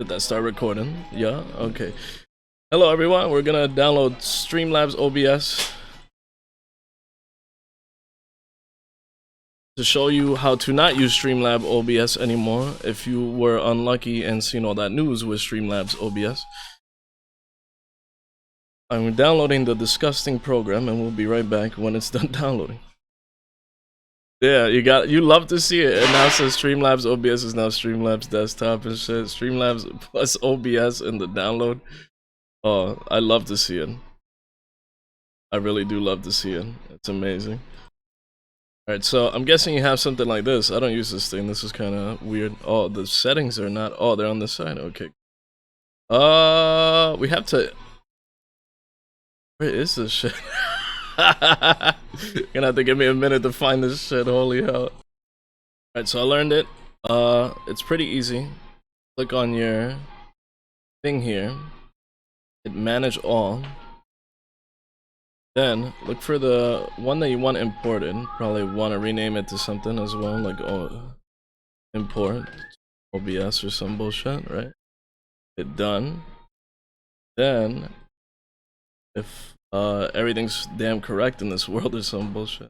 Did that start recording? Yeah, okay. Hello everyone, we're gonna download STREAMLABS OBS to show you how to not use STREAMLABS OBS anymore if you were unlucky and seen all that news with STREAMLABS OBS. I'm downloading the disgusting program and we'll be right back when it's done downloading. Yeah, you love to see it. It now says STREAMLABS OBS is now STREAMLABS desktop and shit. STREAMLABS plus OBS in the download. Oh, I love to see it. I really do love to see it. It's amazing. Alright, so I'm guessing you have something like this. I don't use this thing. This is kind of weird. Oh, the settings are not. Oh, they're on the side. Okay. We have to. Where is this shit? You're gonna have to give me a minute to find this shit. Holy hell. Alright, so I learned it. It's pretty easy. Click on your thing here. Hit manage all. Then look for the one that you want imported. Probably want to rename it to something as well, like import OBS or some bullshit, right? Hit done. Then if everything's damn correct in this world or some bullshit,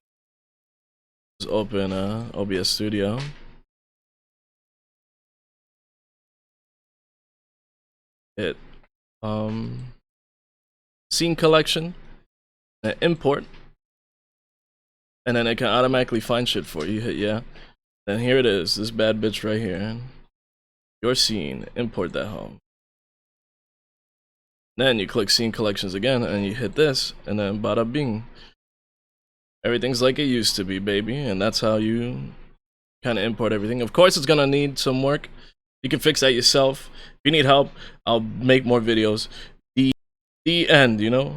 just open OBS Studio. Hit scene collection. Import, and then it can automatically find shit for you. Hit yeah, and here it is, this bad bitch right here, your scene. Import that home. Then you click scene collections again and you hit this, and then bada bing, everything's like it used to be, baby. And that's how you kind of import everything. Of course it's gonna need some work. You can fix that yourself. If you need help, I'll make more videos. The end, you know.